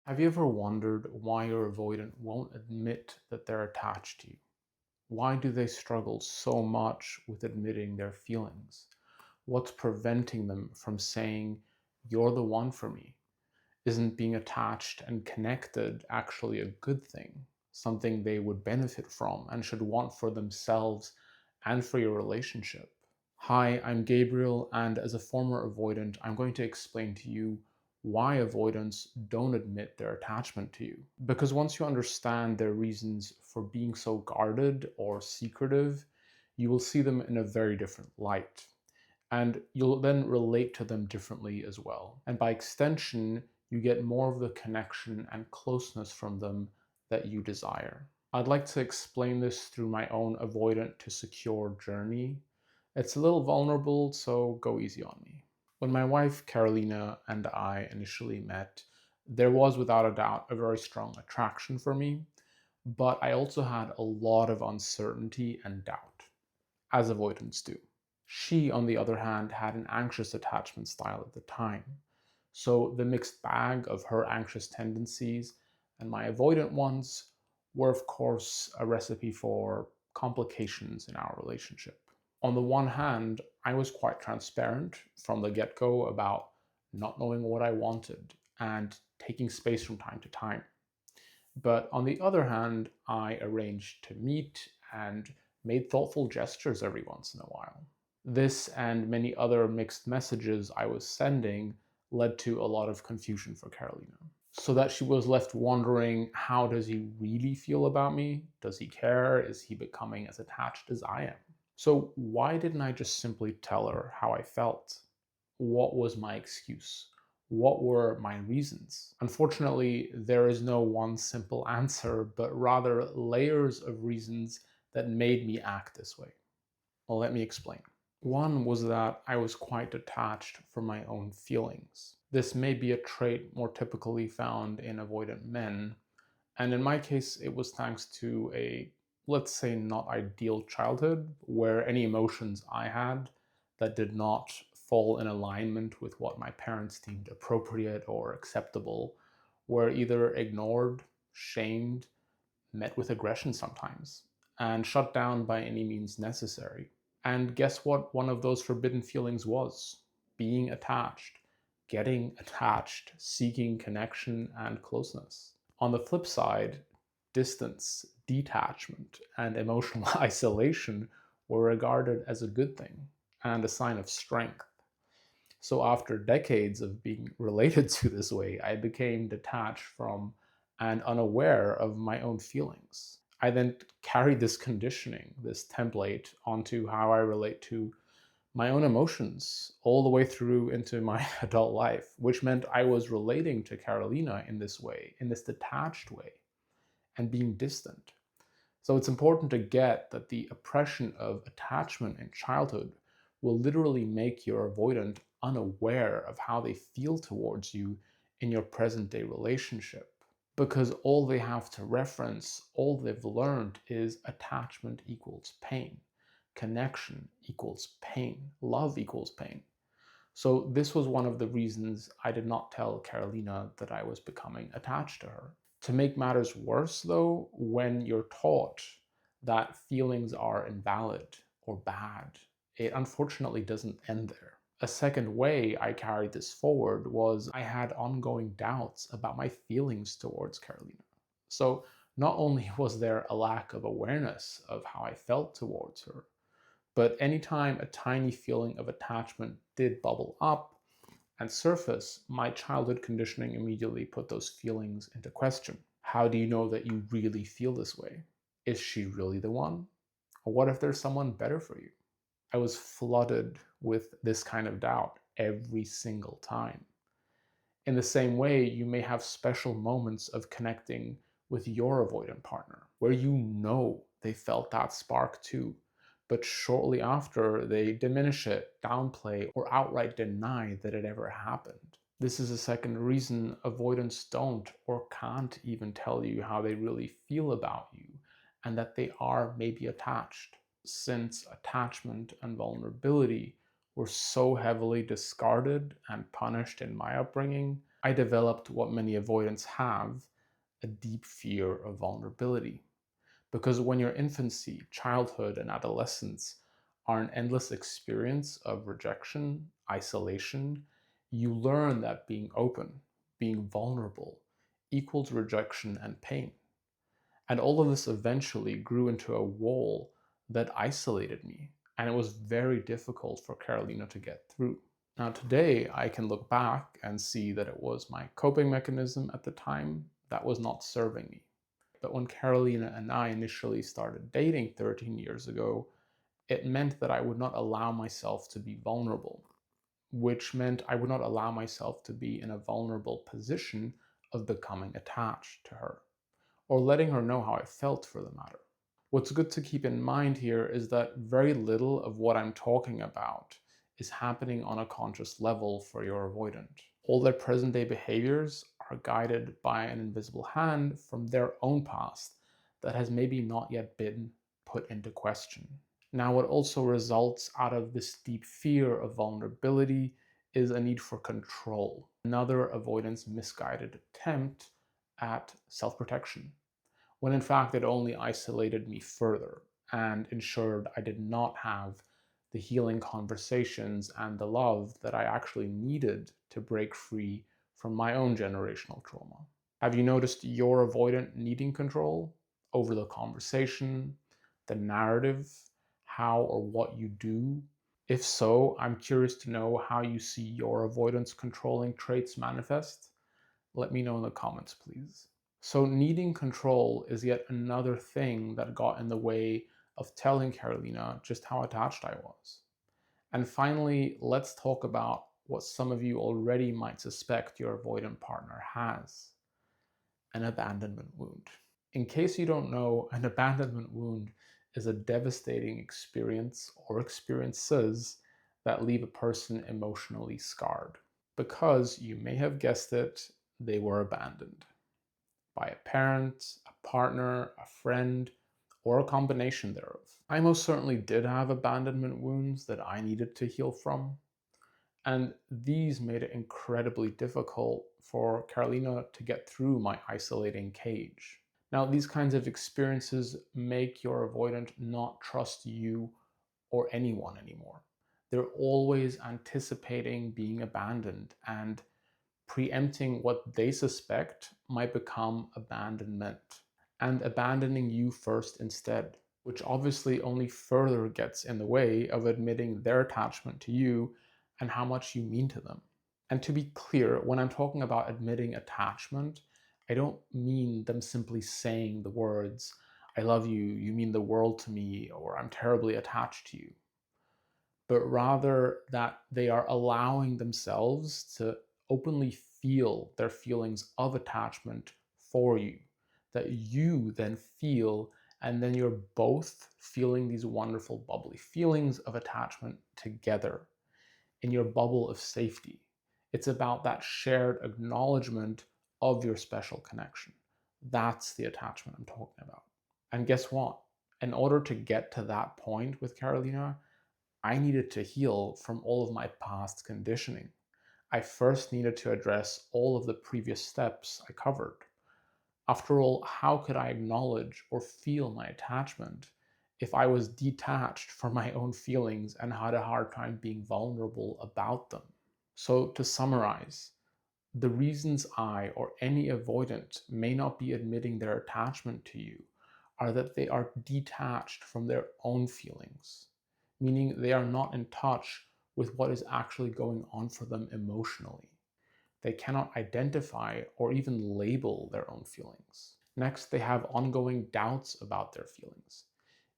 Have you ever wondered why your avoidant won't admit that they're attached to you? Why do they struggle so much with admitting their feelings? What's preventing them from saying, "You're the one for me"? Isn't being attached and connected actually a good thing? Something they would benefit from and should want for themselves and for your relationship? Hi, I'm Gabriel, and as a former avoidant, I'm going to explain to you why avoidants don't admit their attachment to you. Because once you understand their reasons for being so guarded or secretive, you will see them in a very different light. And you'll then relate to them differently as well. And by extension, you get more of the connection and closeness from them that you desire. I'd like to explain this through my own avoidant to secure journey. It's a little vulnerable, so go easy on me. When my wife Carolina and I initially met, there was without a doubt a very strong attraction for me, but I also had a lot of uncertainty and doubt, as avoidants do. She, on the other hand, had an anxious attachment style at the time. So the mixed bag of her anxious tendencies and my avoidant ones were, of course, a recipe for complications in our relationship. On the one hand, I was quite transparent from the get go about not knowing what I wanted and taking space from time to time. But on the other hand, I arranged to meet and made thoughtful gestures every once in a while. This and many other mixed messages I was sending led to a lot of confusion for Carolina. So that she was left wondering, how does he really feel about me? Does he care? Is he becoming as attached as I am? So why didn't I just simply tell her how I felt? What was my excuse? What were my reasons? Unfortunately, there is no one simple answer, but rather layers of reasons that made me act this way. Well, let me explain. One was that I was quite detached from my own feelings. This may be a trait more typically found in avoidant men, and in my case, it was thanks to a, let's say, not ideal childhood where any emotions I had that did not fall in alignment with what my parents deemed appropriate or acceptable were either ignored, shamed, met with aggression sometimes, and shut down by any means necessary. And guess what one of those forbidden feelings was? Being attached, getting attached, seeking connection and closeness. On the flip side, distance, detachment, and emotional isolation were regarded as a good thing and a sign of strength. So, after decades of being related to this way, I became detached from and unaware of my own feelings. I then carried this conditioning, this template, onto how I relate to my own emotions all the way through into my adult life, which meant I was relating to Carolina in this way, in this detached way, and being distant. So it's important to get that the oppression of attachment in childhood will literally make your avoidant unaware of how they feel towards you in your present day relationship. Because all they have to reference, all they've learned is attachment equals pain, connection equals pain, love equals pain. So, this was one of the reasons I did not tell Carolina that I was becoming attached to her. To make matters worse, though, when you're taught that feelings are invalid or bad, it unfortunately doesn't end there. A second way I carried this forward was I had ongoing doubts about my feelings towards Carolina. So, not only was there a lack of awareness of how I felt towards her, but anytime a tiny feeling of attachment did bubble up and surface, my childhood conditioning immediately put those feelings into question. How do you know that you really feel this way? Is she really the one? Or what if there's someone better for you? I was flooded with this kind of doubt every single time. In the same way, you may have special moments of connecting with your avoidant partner where you know they felt that spark too, but shortly after they diminish it, downplay, or outright deny that it ever happened. This is a second reason avoidants don't or can't even tell you how they really feel about you and that they are maybe attached, since attachment and vulnerability were so heavily discarded and punished in my upbringing. I developed what many avoidants have, a deep fear of vulnerability. Because when your infancy, childhood, and adolescence are an endless experience of rejection, isolation, you learn that being open, being vulnerable, equals rejection and pain. And all of this eventually grew into a wall that isolated me, and it was very difficult for Carolina to get through. Now, today, I can look back and see that it was my coping mechanism at the time that was not serving me. But when Carolina and I initially started dating 13 years ago, it meant that I would not allow myself to be vulnerable, which meant I would not allow myself to be in a vulnerable position of becoming attached to her, or letting her know how I felt for the matter. What's good to keep in mind here is that very little of what I'm talking about is happening on a conscious level for your avoidant. All their present day behaviors are guided by an invisible hand from their own past that has maybe not yet been put into question. Now, what also results out of this deep fear of vulnerability is a need for control, another avoidance misguided attempt at self protection, when in fact it only isolated me further and ensured I did not have the healing conversations and the love that I actually needed to break free from my own generational trauma. Have you noticed your avoidant needing control over the conversation, the narrative, how or what you do? If so, I'm curious to know how you see your avoidance controlling traits manifest. Let me know in the comments, please. So, needing control is yet another thing that got in the way of telling Carolina just how attached I was. And finally, let's talk about what some of you already might suspect your avoidant partner has: an abandonment wound. In case you don't know, an abandonment wound is a devastating experience or experiences that leave a person emotionally scarred. Because you may have guessed it, they were abandoned by a parent, a partner, a friend, or a combination thereof. I most certainly did have abandonment wounds that I needed to heal from, and these made it incredibly difficult for Carolina to get through my isolating cage. Now, these kinds of experiences make your avoidant not trust you or anyone anymore. They're always anticipating being abandoned and preempting what they suspect might become abandonment and abandoning you first instead, which obviously only further gets in the way of admitting their attachment to you and how much you mean to them. And to be clear, when I'm talking about admitting attachment, I don't mean them simply saying the words, "I love you, you mean the world to me," or "I'm terribly attached to you," but rather that they are allowing themselves to openly feel their feelings of attachment for you, that you then feel, and then you're both feeling these wonderful, bubbly feelings of attachment together in your bubble of safety. It's about that shared acknowledgement of your special connection. That's the attachment I'm talking about. And guess what? In order to get to that point with Carolina, I needed to heal from all of my past conditioning. I first needed to address all of the previous steps I covered. After all, how could I acknowledge or feel my attachment if I was detached from my own feelings and had a hard time being vulnerable about them? So, to summarize, the reasons I or any avoidant may not be admitting their attachment to you are that they are detached from their own feelings, meaning they are not in touch with what is actually going on for them emotionally. They cannot identify or even label their own feelings. Next, they have ongoing doubts about their feelings.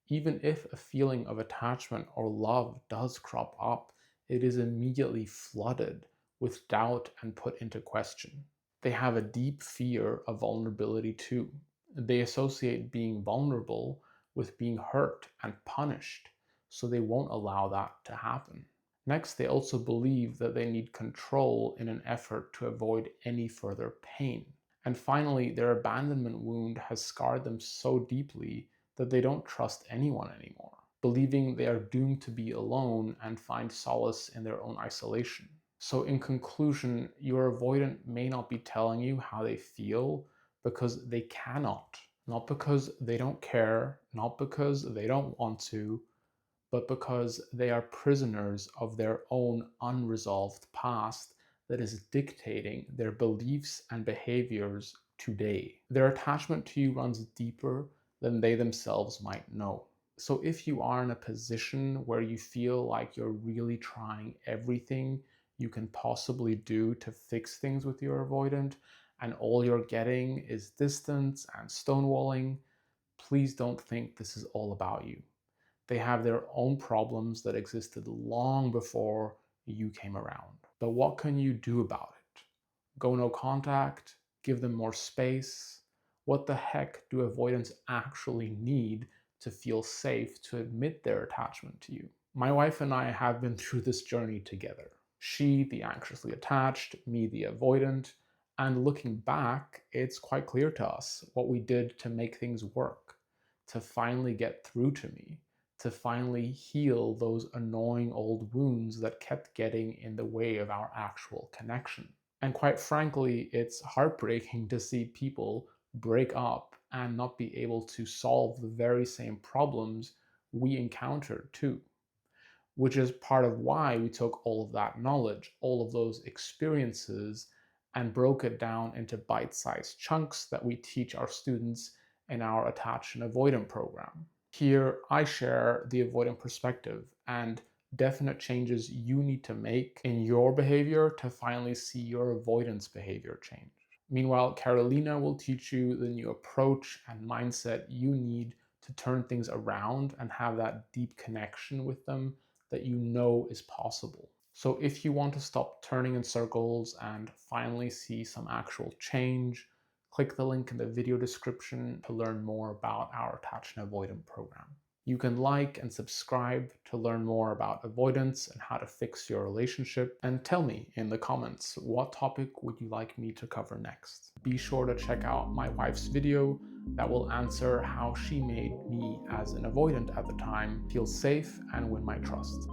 Even if a feeling of attachment or love does crop up, it is immediately flooded with doubt and put into question. They have a deep fear of vulnerability too. They associate being vulnerable with being hurt and punished, so they won't allow that to happen. Next, they also believe that they need control in an effort to avoid any further pain. And finally, their abandonment wound has scarred them so deeply that they don't trust anyone anymore, believing they are doomed to be alone and find solace in their own isolation. So, in conclusion, your avoidant may not be telling you how they feel because they cannot, not because they don't care, not because they don't want to, but because they are prisoners of their own unresolved past that is dictating their beliefs and behaviors today. Their attachment to you runs deeper than they themselves might know. So, if you are in a position where you feel like you're really trying everything you can possibly do to fix things with your avoidant, and all you're getting is distance and stonewalling, please don't think this is all about you. They have their own problems that existed long before you came around. But what can you do about it? Go no contact? Give them more space? What the heck do avoidants actually need to feel safe to admit their attachment to you? My wife and I have been through this journey together. She, the anxiously attached, me, the avoidant. And looking back, it's quite clear to us what we did to make things work, to finally get through to me, to finally heal those annoying old wounds that kept getting in the way of our actual connection. And quite frankly, it's heartbreaking to see people break up and not be able to solve the very same problems we encountered too, which is part of why we took all of that knowledge, all of those experiences, and broke it down into bite-sized chunks that we teach our students in our Attach and Avoidant program. Here, I share the avoidant perspective and definite changes you need to make in your behavior to finally see your avoidance behavior change. Meanwhile, Carolina will teach you the new approach and mindset you need to turn things around and have that deep connection with them that you know is possible. So if you want to stop turning in circles and finally see some actual change, click the link in the video description to learn more about our Attach and Avoidant program. You can like and subscribe to learn more about avoidance and how to fix your relationship, and tell me in the comments what topic would you like me to cover next. Be sure to check out my wife's video that will answer how she made me as an avoidant at the time feel safe and win my trust.